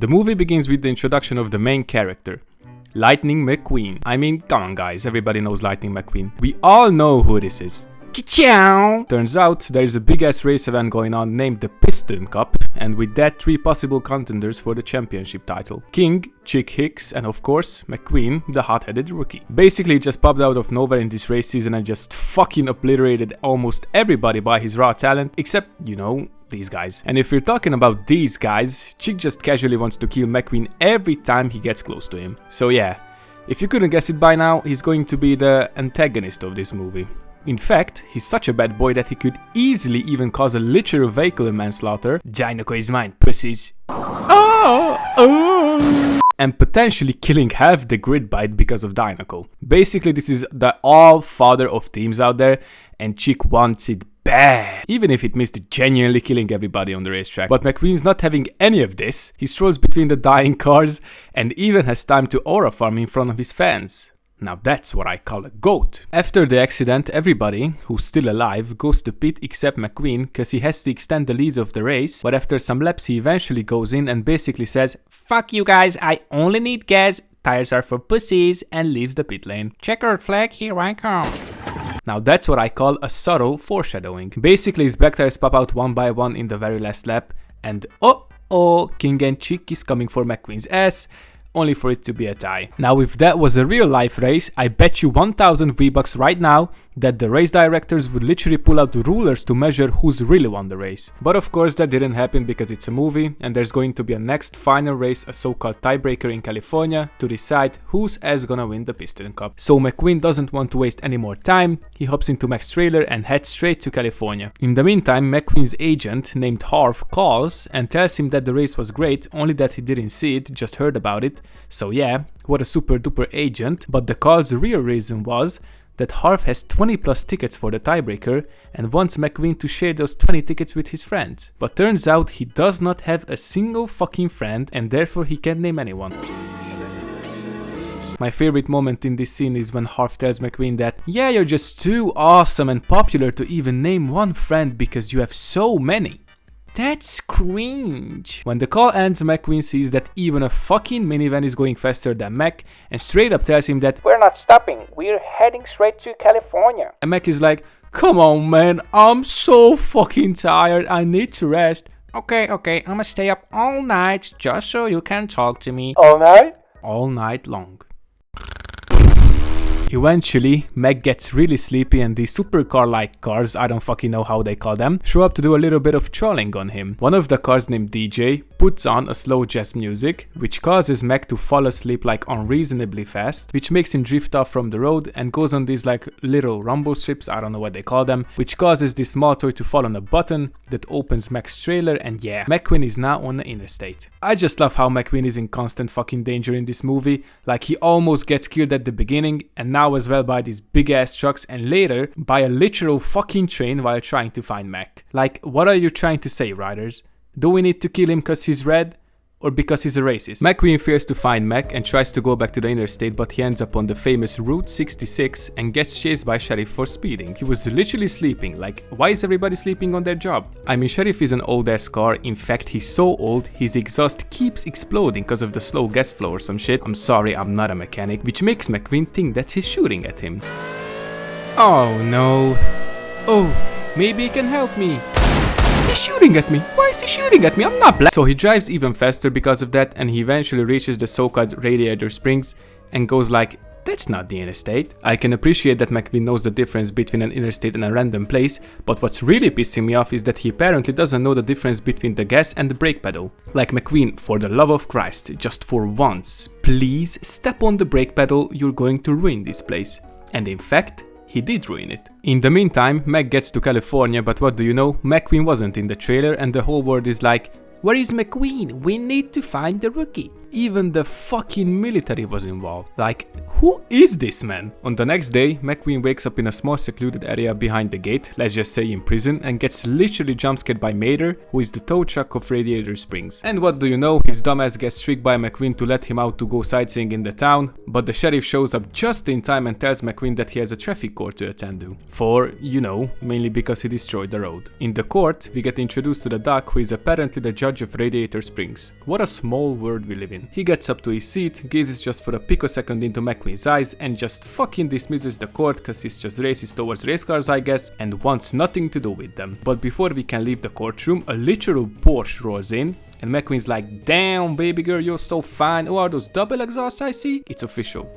The movie begins with the introduction of the main character, Lightning McQueen. I mean, come on guys, everybody knows Lightning McQueen. We all know who this is. Ka-chow! Turns out there is a big ass race event going on named the Piston Cup, and with that 3 possible contenders for the championship title. King, Chick Hicks, and of course McQueen, the hot-headed rookie. Basically he just popped out of nowhere in this race season and just fucking obliterated almost everybody by his raw talent, except, you know, these guys. And if we're talking about these guys, Chick just casually wants to kill McQueen every time he gets close to him. So yeah, if you couldn't guess it by now, he's going to be the antagonist of this movie. In fact, he's such a bad boy that he could easily even cause a literal vehicular manslaughter. Dinoco is mine, pussies. And potentially killing half the grid bite because of Dinoco. Basically, this is the all-father of teams out there, and Chick wants it bad, even if it means genuinely killing everybody on the racetrack. But McQueen's not having any of this. He strolls between the dying cars and even has time to aura farm in front of his fans. Now that's what I call a GOAT. After the accident, everybody who's still alive goes to pit except McQueen, cause he has to extend the lead of the race, but after some laps he eventually goes in and basically says, "Fuck you guys, I only need gas, tires are for pussies," and leaves the pit lane. Checkered flag, here I come. Now that's what I call a subtle foreshadowing. Basically his back tires pop out one by one in the very last lap, and King and Chick is coming for McQueen's ass, only for it to be a tie. Now if that was a real life race, I bet you 1000 V-Bucks right now that the race directors would literally pull out the rulers to measure who's really won the race. But of course that didn't happen because it's a movie and there's going to be a next final race, a so-called tiebreaker in California, to decide who's as gonna win the Piston Cup. So McQueen doesn't want to waste any more time, he hops into Mac's trailer and heads straight to California. In the meantime, McQueen's agent named Harv calls and tells him that the race was great, only that he didn't see it, just heard about it. So yeah, what a super duper agent, but the call's real reason was that Harv has 20 plus tickets for the tiebreaker and wants McQueen to share those 20 tickets with his friends. But turns out he does not have a single fucking friend and therefore he can't name anyone. My favorite moment in this scene is when Harv tells McQueen that, yeah, you're just too awesome and popular to even name one friend because you have so many. That's cringe. When the call ends, McQueen sees that even a fucking minivan is going faster than Mac and straight up tells him that we're not stopping, we're heading straight to California. And Mac is like, come on man, I'm so fucking tired, I need to rest. Okay, I'ma stay up all night just so you can talk to me. All night? All night long. Eventually, Mac gets really sleepy and these supercar-like cars, I don't fucking know how they call them, show up to do a little bit of trolling on him. One of the cars named DJ puts on a slow jazz music, which causes Mac to fall asleep like unreasonably fast, which makes him drift off from the road and goes on these like little rumble strips, I don't know what they call them, which causes this small toy to fall on a button that opens Mac's trailer, and yeah, McQueen is now on the interstate. I just love how McQueen is in constant fucking danger in this movie, like he almost gets killed at the beginning and now as well by these big ass trucks and later by a literal fucking train while trying to find Mac. Like, what are you trying to say, writers? Do we need to kill him cause he's red? Or because he's a racist? McQueen fears to find Mac and tries to go back to the interstate, but he ends up on the famous Route 66 and gets chased by Sheriff for speeding. He was literally sleeping, like why is everybody sleeping on their job? I mean, Sheriff is an old ass car, in fact he's so old his exhaust keeps exploding because of the slow gas flow or some shit. I'm sorry, I'm not a mechanic, which makes McQueen think that he's shooting at him. Oh no. Oh, maybe he can help me. He's shooting at me. Why is he shooting at me? I'm not black. So he drives even faster because of that and he eventually reaches the so-called Radiator Springs and goes like, that's not the interstate. I can appreciate that McQueen knows the difference between an interstate and a random place, but what's really pissing me off is that he apparently doesn't know the difference between the gas and the brake pedal. Like, McQueen, for the love of Christ, just for once, please step on the brake pedal, you're going to ruin this place. And in fact, he did ruin it. In the meantime, Mac gets to California, but what do you know? McQueen wasn't in the trailer and the whole world is like, where is McQueen? We need to find the rookie. Even the fucking military was involved. Like, who is this man? On the next day, McQueen wakes up in a small secluded area behind the gate, let's just say in prison, and gets literally jumpscared by Mater, who is the tow truck of Radiator Springs. And what do you know, his dumbass gets tricked by McQueen to let him out to go sightseeing in the town, but the sheriff shows up just in time and tells McQueen that he has a traffic court to attend to. For, you know, mainly because he destroyed the road. In the court, we get introduced to the doc, who is apparently the judge of Radiator Springs. What a small world we live in. He gets up to his seat, gazes just for a picosecond into McQueen's eyes, and just fucking dismisses the court cause he's just racist towards race cars, I guess, and wants nothing to do with them. But before we can leave the courtroom, a literal Porsche rolls in, and McQueen's like, damn baby girl, you're so fine. Oh, are those double exhausts I see? It's official.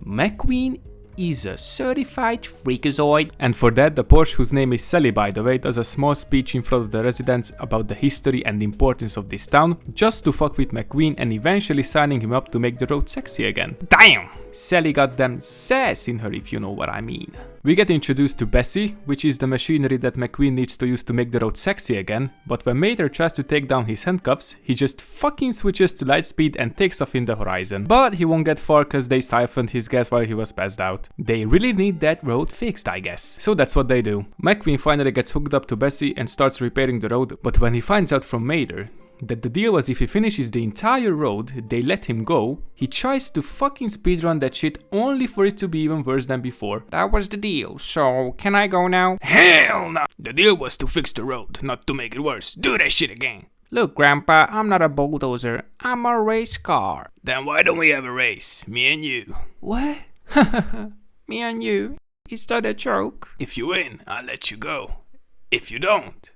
McQueen is a certified freakazoid. And for that, the Porsche, whose name is Sally by the way, does a small speech in front of the residents about the history and importance of this town, just to fuck with McQueen and eventually signing him up to make the road sexy again. Damn! Sally got them sass in her, if you know what I mean. We get introduced to Bessie, which is the machinery that McQueen needs to use to make the road sexy again, but when Mater tries to take down his handcuffs, he just fucking switches to light speed and takes off in the horizon. But he won't get far cause they siphoned his gas while he was passed out. They really need that road fixed, I guess. So that's what they do. McQueen finally gets hooked up to Bessie and starts repairing the road, but when he finds out from Mater that the deal was if he finishes the entire road, they let him go, he tries to fucking speedrun that shit only for it to be even worse than before. That was the deal, so can I go now? Hell no! The deal was to fix the road, not to make it worse. Do that shit again. Look, Grandpa, I'm not a bulldozer. I'm a race car. Then why don't we have a race? Me and you. What? Me and you? Is that a joke? If you win, I'll let you go. If you don't,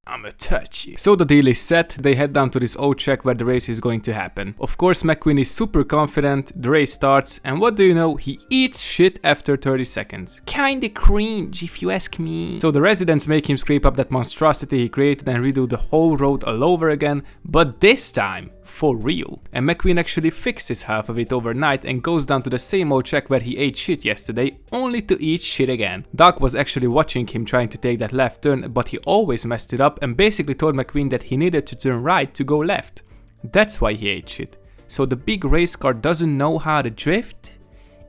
I'ma touch you. So the deal is set, they head down to this old track where the race is going to happen. Of course, McQueen is super confident, the race starts, and what do you know, he eats shit after 30 seconds. Kinda cringe, if you ask me. So the residents make him scrape up that monstrosity he created and redo the whole road all over again, but this time, for real. And McQueen actually fixes half of it overnight and goes down to the same old track where he ate shit yesterday, only to eat shit again. Doc was actually watching him trying to take that left turn, but he always messed it up and basically told McQueen that he needed to turn right to go left. That's why he ate shit. So the big race car doesn't know how to drift?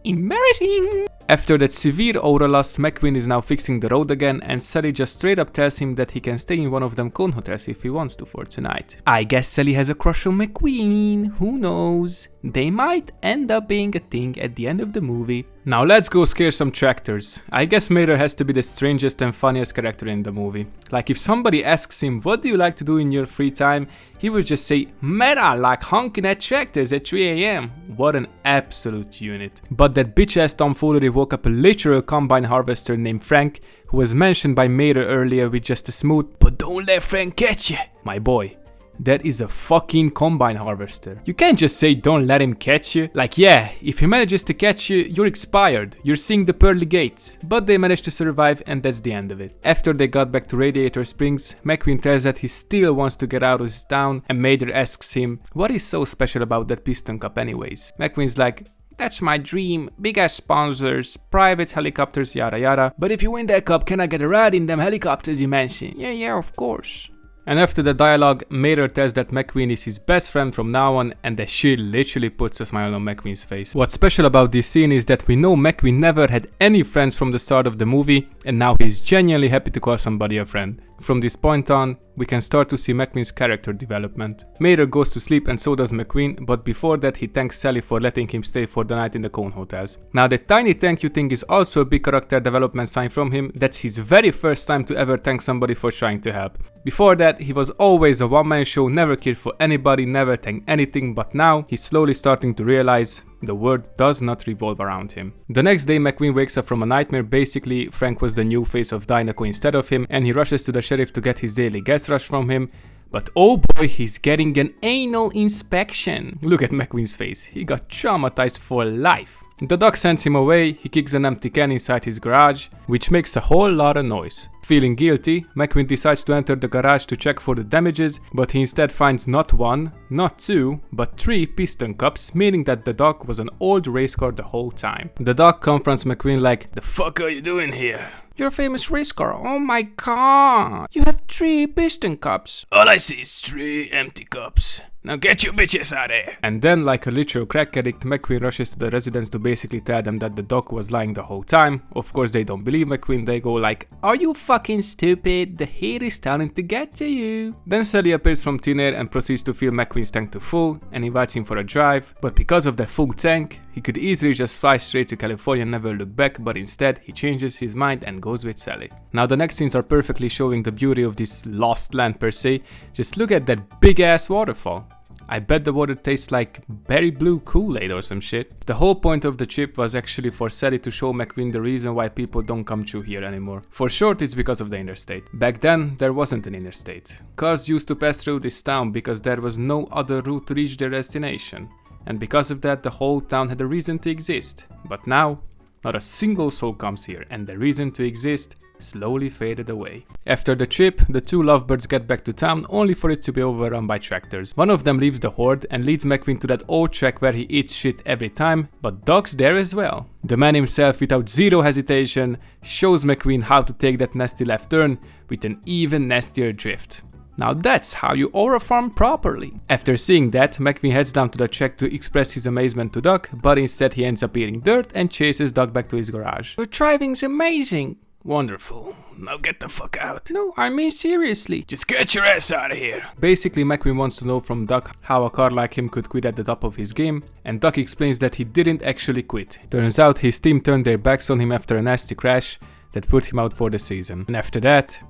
Embarrassing! After that severe aura loss, McQueen is now fixing the road again, and Sally just straight up tells him that he can stay in one of them cone hotels if he wants to for tonight. I guess Sally has a crush on McQueen, who knows? They might end up being a thing at the end of the movie. Now let's go scare some tractors. I guess Mater has to be the strangest and funniest character in the movie. Like if somebody asks him, what do you like to do in your free time? He would just say, man, I like honking at tractors at 3 AM. What an absolute unit. But that bitch ass tomfoolery woke up a literal combine harvester named Frank, who was mentioned by Mater earlier with just a smooth, but don't let Frank catch you. My boy, that is a fucking combine harvester. You can't just say don't let him catch you. Like yeah, if he manages to catch you, you're expired. You're seeing the pearly gates. But they managed to survive and that's the end of it. After they got back to Radiator Springs, McQueen tells that he still wants to get out of his town and Mater asks him, what is so special about that piston cup anyways? McQueen's like, that's my dream, big ass sponsors, private helicopters, yada yada. But if you win that cup, can I get a ride in them helicopters you mentioned? Yeah, of course. And after the dialogue, Mater tells that McQueen is his best friend from now on, and that shit literally puts a smile on McQueen's face. What's special about this scene is that we know McQueen never had any friends from the start of the movie, and now he's genuinely happy to call somebody a friend. From this point on, we can start to see McQueen's character development. Mater goes to sleep and so does McQueen, but before that he thanks Sally for letting him stay for the night in the cone hotels. Now that tiny thank you thing is also a big character development sign from him. That's his very first time to ever thank somebody for trying to help. Before that, he was always a one-man show, never cared for anybody, never thanked anything, but now he's slowly starting to realize the world does not revolve around him. The next day, McQueen wakes up from a nightmare. Basically, Frank was the new face of Dynaco instead of him, and he rushes to the sheriff to get his daily gas rush from him. But oh boy, he's getting an anal inspection. Look at McQueen's face, he got traumatized for life. The doc sends him away, he kicks an empty can inside his garage, which makes a whole lot of noise. Feeling guilty, McQueen decides to enter the garage to check for the damages, but he instead finds not one, not two, but 3 piston cups, meaning that the doc was an old race car the whole time. The doc confronts McQueen like, the fuck are you doing here? You're a famous race car, oh my god, you have 3 piston cups. All I see is 3 empty cups. Now get your bitches out of here! And then, like a literal crack addict, McQueen rushes to the residence to basically tell them that the doc was lying the whole time. Of course they don't believe McQueen, they go like, "Are you fucking stupid? The heat is starting to get to you." Then Sally appears from thin air and proceeds to fill McQueen's tank to full and invites him for a drive, but because of the full tank, he could easily just fly straight to California and never look back, but instead he changes his mind and goes with Sally. Now the next scenes are perfectly showing the beauty of this lost land per se. Just look at that big ass waterfall. I bet the water tastes like berry blue Kool-Aid or some shit. The whole point of the trip was actually for Sally to show McQueen the reason why people don't come through here anymore. For short, it's because of the interstate. Back then, there wasn't an interstate. Cars used to pass through this town because there was no other route to reach their destination. And because of that, the whole town had a reason to exist. But now, not a single soul comes here, and the reason to exist slowly faded away. After the trip, the two lovebirds get back to town only for it to be overrun by tractors. One of them leaves the horde and leads McQueen to that old track where he eats shit every time, but Doc's there as well. The man himself, without zero hesitation, shows McQueen how to take that nasty left turn with an even nastier drift. Now that's how you aura farm properly. After seeing that, McQueen heads down to the track to express his amazement to Doc, but instead he ends up eating dirt and chases Doc back to his garage. "Your driving's amazing." "Wonderful. Now get the fuck out." "No, I mean seriously." "Just get your ass out of here." Basically, McQueen wants to know from Doc how a car like him could quit at the top of his game, and Doc explains that he didn't actually quit. Turns out his team turned their backs on him after a nasty crash that put him out for the season. And after that,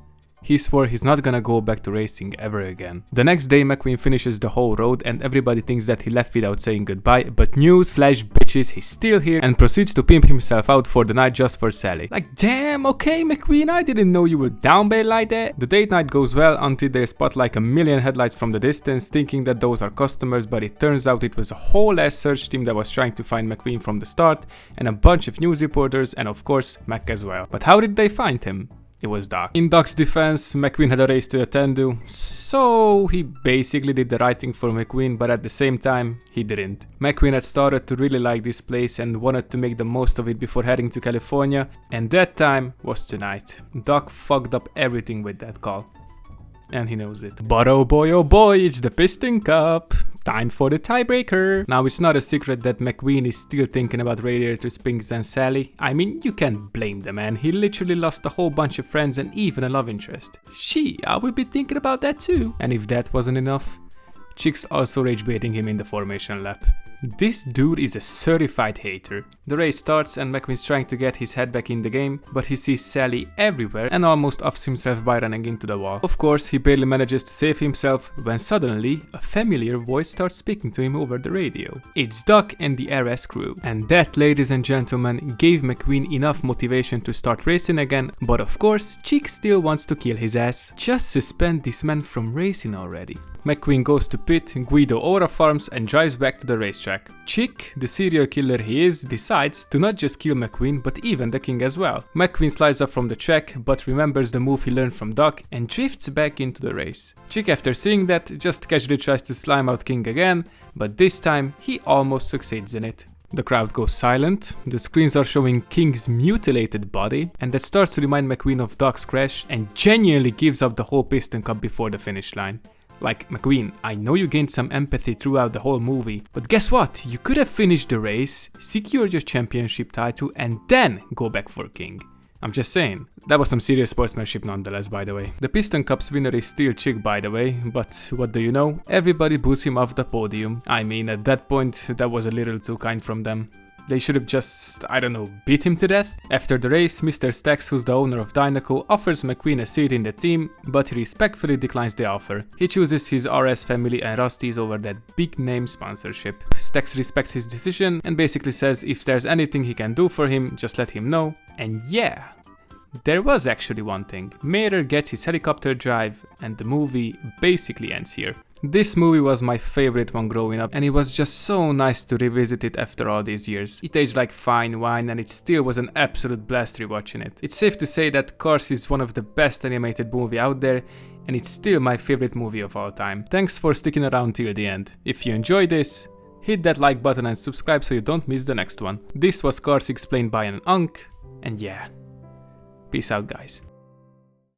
he swore he's not gonna go back to racing ever again. The next day, McQueen finishes the whole road and everybody thinks that he left without saying goodbye, but newsflash bitches, he's still here and proceeds to pimp himself out for the night just for Sally. Like, damn, okay McQueen, I didn't know you were down bad like that. The date night goes well until they spot like a million headlights from the distance, thinking that those are customers, but it turns out it was a whole ass search team that was trying to find McQueen from the start, and a bunch of news reporters and of course Mac as well. But how did they find him? It was Doc. In Doc's defense, McQueen had a race to attend to, so he basically did the right thing for McQueen, but at the same time, he didn't. McQueen had started to really like this place and wanted to make the most of it before heading to California, and that time was tonight. Doc fucked up everything with that call. And he knows it. But oh boy, it's the Piston Cup. Time for the tiebreaker. Now it's not a secret that McQueen is still thinking about Radiator Springs and Sally. I mean, you can't blame the man. He literally lost a whole bunch of friends and even a love interest. I would be thinking about that too. And if that wasn't enough, chicks also rage baiting him in the formation lap. This dude is a certified hater. The race starts and McQueen's trying to get his head back in the game, but he sees Sally everywhere and almost offs himself by running into the wall. Of course, he barely manages to save himself when suddenly a familiar voice starts speaking to him over the radio. It's Doc and the RS crew. And that, ladies and gentlemen, gave McQueen enough motivation to start racing again, but of course, Chick still wants to kill his ass. Just suspend this man from racing already. McQueen goes to pit, Guido aura farms and drives back to the racetrack. Chick, the serial killer he is, decides to not just kill McQueen but even the king as well. McQueen slides off from the track but remembers the move he learned from Doc and drifts back into the race. Chick, after seeing that, just casually tries to slime out King again, but this time he almost succeeds in it. The crowd goes silent, the screens are showing King's mutilated body, and that starts to remind McQueen of Doc's crash and genuinely gives up the whole Piston Cup before the finish line. Like, McQueen, I know you gained some empathy throughout the whole movie, but guess what? You could have finished the race, secured your championship title, and then go back for King. I'm just saying. That was some serious sportsmanship nonetheless, by the way. The Piston Cup's winner is still Chick, by the way, but what do you know? Everybody boos him off the podium. I mean, at that point, that was a little too kind from them. They should have just, I don't know, beat him to death. After the race, Mr. Stax, who's the owner of Dynaco, offers McQueen a seat in the team, but he respectfully declines the offer. He chooses his RS family and Rusty's over that big name sponsorship. Stax respects his decision and basically says if there's anything he can do for him, just let him know. And yeah, there was actually one thing. Mater gets his helicopter drive and the movie basically ends here. This movie was my favorite one growing up, and it was just so nice to revisit it after all these years. It aged like fine wine and it still was an absolute blast rewatching it. It's safe to say that Cars is one of the best animated movie out there, and it's still my favorite movie of all time. Thanks for sticking around till the end. If you enjoyed this, hit that like button and subscribe so you don't miss the next one. This was Cars Explained by an Unc, and yeah, peace out guys.